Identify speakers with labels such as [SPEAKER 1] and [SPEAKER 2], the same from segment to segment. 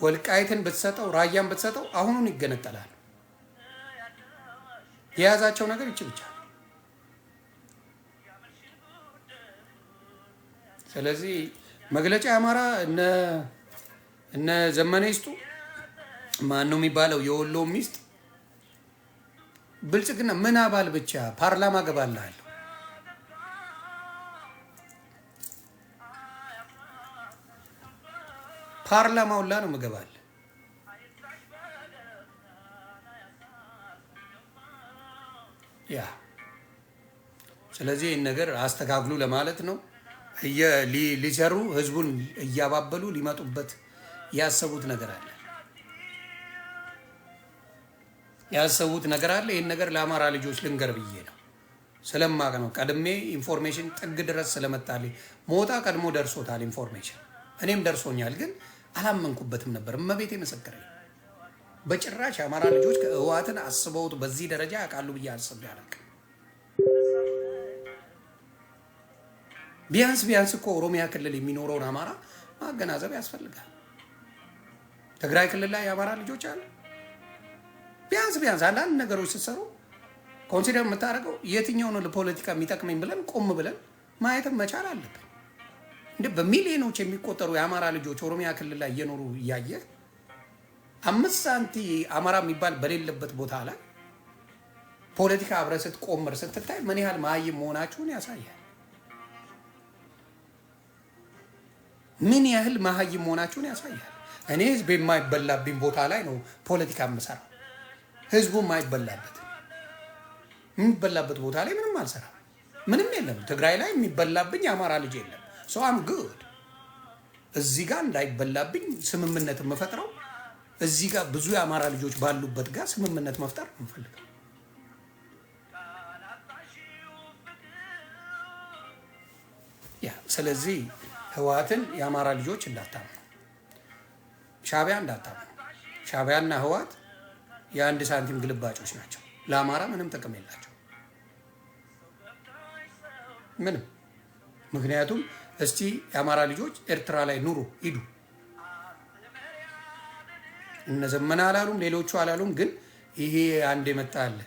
[SPEAKER 1] ወልቃይትን ብትሰጠው ራያን ብትሰጠው አሁኑን ይገነጠላል። የያዛቸው ነገር ይች ብቻ። ስለዚህ መግለጫ አማራ እነ ዘመነ ይስጡ ማን ነው የሚባለው የወሎ ሚስት ብልጽግና ምን አባል ብቻ ፓርላማ ገባልሃል። ፓርላማው ላይ ነው መገባል። ያ ስለዚህ ይህን ነገር አስተካክሉ ለማለት ነው። ሊሰሩ ህዝቡን እያባበሉ ሊመጡበት ያሰቡት ነገር አለ ይህን ነገር ለአማራ ልጆች ልንገር ብዬ ነው። ስለማቅ ነው ቀድሜ ኢንፎርሜሽን ጥግ ድረስ ስለመጣልኝ ሞጣ ቀድሞ ደርሶታል ኢንፎርሜሽን እኔም ደርሶኛል፣ ግን አላመንኩበትም ነበር። እመቤቴ መሰከረኝ። በጭራሽ አማራ ልጆች ህወሓትን አስበውት በዚህ ደረጃ ያውቃሉ ብዬ አስቤ አላውቅም። ቢያንስ እኮ ኦሮሚያ ክልል የሚኖረውን አማራ ማገናዘብ ያስፈልጋል። ትግራይ ክልል ላይ የአማራ ልጆች አሉ። ቢያንስ አንዳንድ ነገሮች ስትሰሩ ኮንሲደር የምታደርገው የትኛው ነው ለፖለቲካ የሚጠቅመኝ ብለን ቆም ብለን ማየትም መቻል አለብን። እንደ በሚሊዮኖች የሚቆጠሩ የአማራ ልጆች ኦሮሚያ ክልል ላይ እየኖሩ እያየ 5 ሳንቲ አማራ የሚባል በሌለበት ቦታ ላይ ፖለቲካ አብረህ ስትቆምር ስትታይ ምን ያህል መሀይም መሆናችሁን ያሳያል። ምን ያህል መሀይም መሆናችሁን ያሳያል። እኔ ህዝብ የማይበላብኝ ቦታ ላይ ነው ፖለቲካ የምሰራው። ህዝቡ የሚበላበት ቦታ ላይ ምንም አልሰራም። ምንም የለም። ትግራይ ላይ የሚበላብኝ የአማራ ልጅ የለም። ሶ አም ጉድ። እዚህ ጋር እንዳይበላብኝ ስምምነት የምፈጥረው እዚህ ጋር ብዙ የአማራ ልጆች ባሉበት ጋር ስምምነት መፍጠር እንፈልጋለን። ያ ስለዚህ ህወሓትን የአማራ ልጆች እንዳታምኑ፣ ሻዕቢያ እንዳታምኑ። ሻዕቢያና ህወሓት የአንድ ሳንቲም ግልባጮች ናቸው። ለአማራ ምንም ጥቅም የላቸው ምንም። ምክንያቱም እስቲ የአማራ ልጆች ኤርትራ ላይ ኑሩ ሂዱ፣ እነ ዘመነ አላሉም፣ ሌሎቹ አላሉም። ግን ይሄ አንድ የመጣ አለ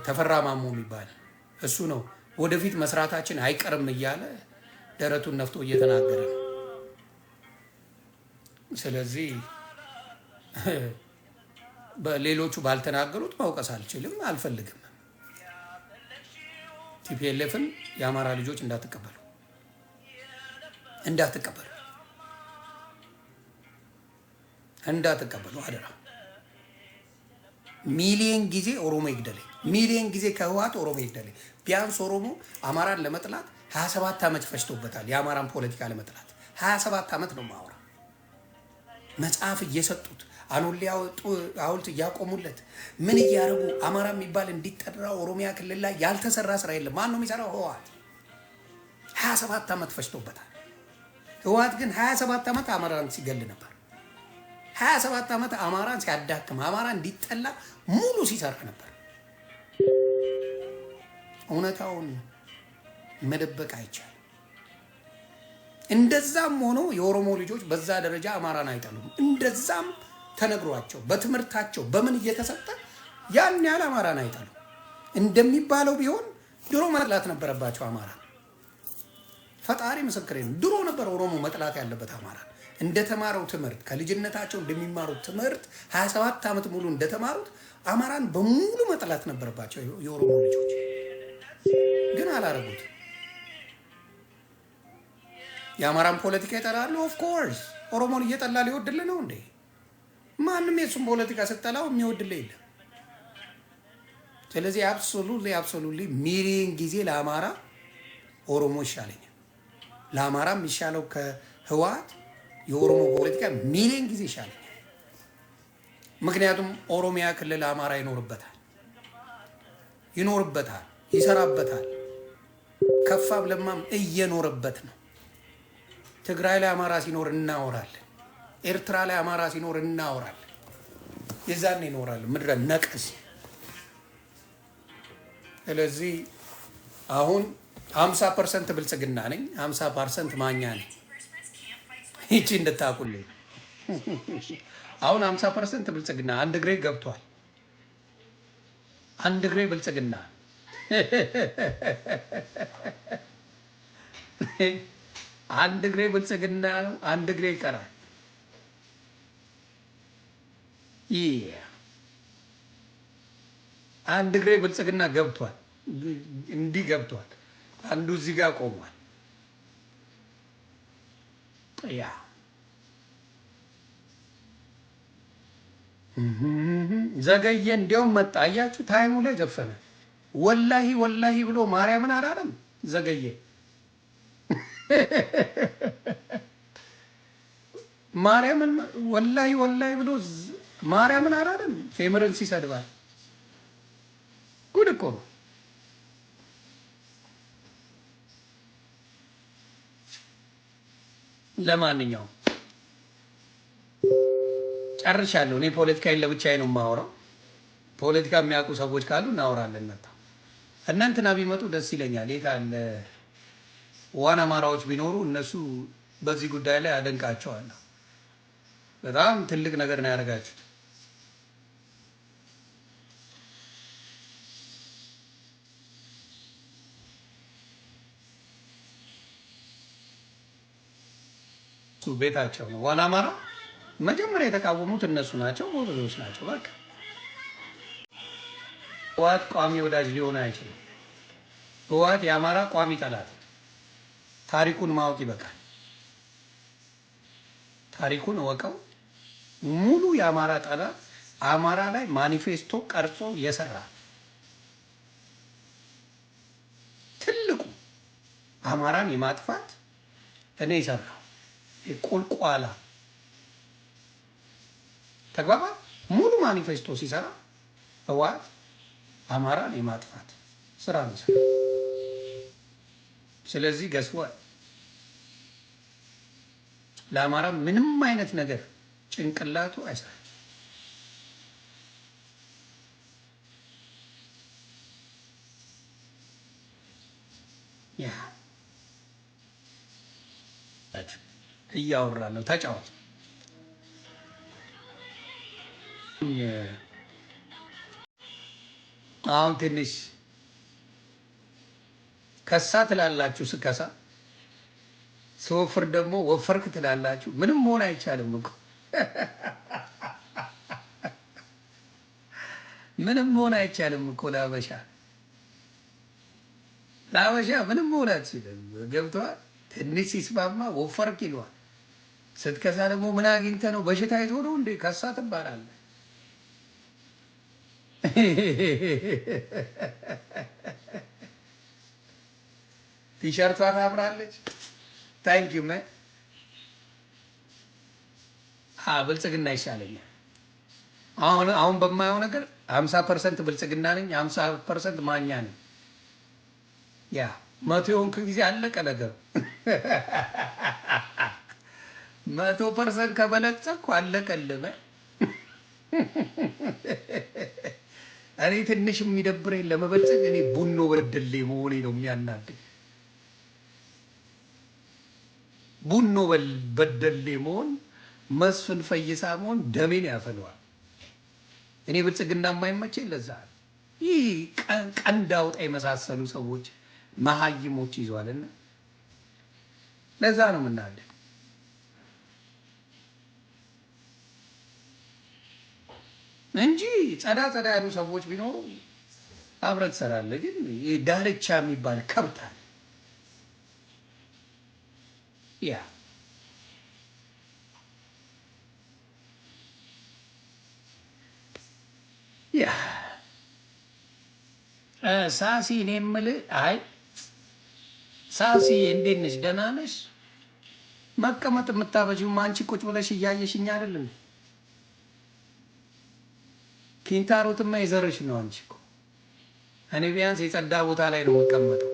[SPEAKER 1] ተፈራ ማሞ የሚባል እሱ ነው ወደፊት መስራታችን አይቀርም እያለ ደረቱን ነፍቶ እየተናገረ ነው። ስለዚህ በሌሎቹ ባልተናገሩት ማውቀስ አልችልም፣ አልፈልግም። ቲፒኤልኤፍን የአማራ ልጆች እንዳትቀበሉ አደራ። ሚሊየን ጊዜ ኦሮሞ ይግደለኝ፣ ሚሊየን ጊዜ ከህወሓት ኦሮሞ ይግደለኝ። ቢያንስ ኦሮሞ አማራን ለመጥላት 27 ዓመት ፈጅቶበታል። የአማራን ፖለቲካ ለመጥላት 27 ዓመት ነው ማወራ። መጽሐፍ እየሰጡት አኖሌ ሐውልት እያቆሙለት ምን እያደረጉ አማራ የሚባል እንዲጠራ ኦሮሚያ ክልል ላይ ያልተሰራ ስራ የለም። ማን ነው የሚሰራው? ህወሓት 27 ዓመት ፈጅቶበታል። ህወሓት ግን 27 ዓመት አማራን ሲገል ነበር። 27 ዓመት አማራን ሲያዳክም አማራ እንዲጠላ ሙሉ ሲሰራ ነበር። እውነታውን መደበቅ አይቻልም። እንደዛም ሆኖ የኦሮሞ ልጆች በዛ ደረጃ አማራን አይጠሉም። እንደዛም ተነግሯቸው በትምህርታቸው በምን እየተሰጠ ያን ያህል አማራን አይጠሉም። እንደሚባለው ቢሆን ድሮ መጥላት ነበረባቸው አማራ። ፈጣሪ ምስክሬ ነው። ድሮ ነበር ኦሮሞ መጥላት ያለበት አማራ። እንደተማረው ትምህርት ከልጅነታቸው እንደሚማሩት ትምህርት 27 ዓመት ሙሉ እንደተማሩት አማራን በሙሉ መጥላት ነበረባቸው የኦሮሞ ልጆች። ግን አላረጉት። የአማራን ፖለቲካ ይጠላሉ። ኦፍ ኮርስ ኦሮሞን እየጠላ ሊወድልህ ነው እንዴ? ማንም የሱን ፖለቲካ ስጠላው የሚወድልህ የለም። ስለዚህ አብሶሉትሊ ሚሊየን ጊዜ ለአማራ ኦሮሞ ይሻለኛል። ለአማራ የሚሻለው ከህወሓት የኦሮሞ ፖለቲካ ሚሊየን ጊዜ ይሻለኛል። ምክንያቱም ኦሮሚያ ክልል አማራ ይኖርበታል፣ ይሰራበታል። ከፋም ለማም እየኖረበት ነው። ትግራይ ላይ አማራ ሲኖር እናወራለን። ኤርትራ ላይ አማራ ሲኖር እናወራለን። የዛኔ ይኖራል ምድረ ነቀስ። ስለዚህ አሁን 50% ብልጽግና ነኝ፣ 50% ማኛ ነኝ። ይቺ እንድታቁልኝ አሁን 50% ብልጽግና አንድ ግሬ ገብቷል። አንድ ግሬ ብልጽግና አንድ ግሬ ብልጽግና አንድ ግሬ ይቀራል። አንድ ግሬ ብልጽግና ገብቷል። እንዲህ ገብቷል። አንዱ እዚህ ጋር ቆሟል። ያ ዘገየ። እንዲያውም መጣ። አያችሁ ታይሙ ላይ ዘፈነ። ወላሂ ወላሂ ብሎ ማርያምን አላለም። ዘገየ። ማርያምን ወላሂ ወላሂ ብሎ ማርያምን አላለም። ፌምርን ሲሰድባል ጉድ እኮ ነው። ለማንኛውም ጨርሻለሁ። እኔ ፖለቲካዬን ለብቻዬ ነው የማወራው። ፖለቲካ የሚያውቁ ሰዎች ካሉ እናወራለን። መጣ እና እንትና ቢመጡ ደስ ይለኛል። የት አለ ዋና አማራዎች ቢኖሩ እነሱ በዚህ ጉዳይ ላይ አደንቃቸዋለሁ። በጣም ትልቅ ነገር ነው ያደርጋችሁት። ቤታቸው ነው ዋና አማራ መጀመሪያ የተቃወሙት እነሱ ናቸው። ጎበዞች ናቸው። በቃ ህወሓት ቋሚ ወዳጅ ሊሆን አይችልም። ህወሓት የአማራ ቋሚ ጠላት። ታሪኩን ማወቅ ይበቃል። ታሪኩን እወቀው። ሙሉ የአማራ ጠላት አማራ ላይ ማኒፌስቶ ቀርጾ የሰራ ትልቁ አማራን የማጥፋት እኔ ይሰራው ቁልቋላ ተግባባ። ሙሉ ማኒፌስቶ ሲሰራ ህወሓት አማራን የማጥፋት ስራ ነው። ስለዚህ ገስዋ ለአማራ ምንም አይነት ነገር ጭንቅላቱ አይሰራም። ያ እያወራ ነው። ተጫወት። አሁን ትንሽ ከሳ ትላላችሁ። ስከሳ ስወፍር ደግሞ ወፈርክ ትላላችሁ። ምንም መሆን አይቻልም እኮ ምንም መሆን አይቻልም እኮ ለአበሻ ምንም መሆን አትችልም። ገብቶሃል? ትንሽ ሲስማማ ወፈርክ ይለዋል። ስትከሳ ደግሞ ምን አግኝተህ ነው? በሽታ ይዞ ነው እንዴ? ከሳ ትባላለህ። ቲሸርቷ ታምራለች። ታንኪዩ መ ብልጽግና ይሻለኛል። አሁን በማየው ነገር 50% ብልጽግና ነኝ፣ 50% ማኛ ነኝ። ያ መቶ የሆንክ ጊዜ አለቀ ነገሩ። 100% ከበለጸኩ አለቀልህ። እኔ ትንሽ የሚደብረኝ ለመበልጸግ እኔ ቡኖ በደሌ መሆኔ ነው የሚያናድኝ። ቡኖ በደሌ መሆን፣ መስፍን ፈይሳ መሆን ደሜን ያፈለዋል። እኔ ብልጽግና የማይመቸኝ ለዛ ይህ ቀንድ አውጣ የመሳሰሉ ሰዎች መሀይሞች ይዟልና ለዛ ነው የምናደድ እንጂ ጸዳ ጸዳ ያሉ ሰዎች ቢኖሩ አብረን ትሰራለህ። ግን ዳርቻ የሚባል ከብታል። ያ ሳሲ እኔ የምልህ አይ ሳሲ እንዴት ነሽ? ደህና ነሽ? መቀመጥ የምታበጂው አንቺ ቁጭ ብለሽ እያየሽኝ አይደለም? ኪንታሮትማ የዘርሽ ነው አንቺ እኮ። እኔ ቢያንስ የጸዳ ቦታ ላይ ነው የምቀመጠው።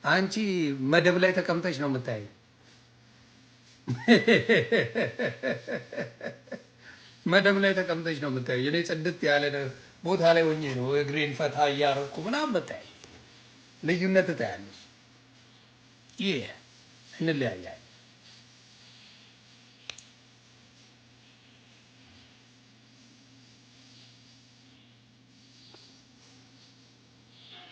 [SPEAKER 1] አንቺ መደብ ላይ ተቀምጠሽ ነው የምታየው። መደብ ላይ ተቀምጠሽ ነው የምታየው። የኔ ጽድት ያለ ቦታ ላይ ሆኜ ነው እግሬን ፈታ እያረኩ ምናምን የምታየው። ልዩነት ታያለሽ። ይሄ እንለያያለን።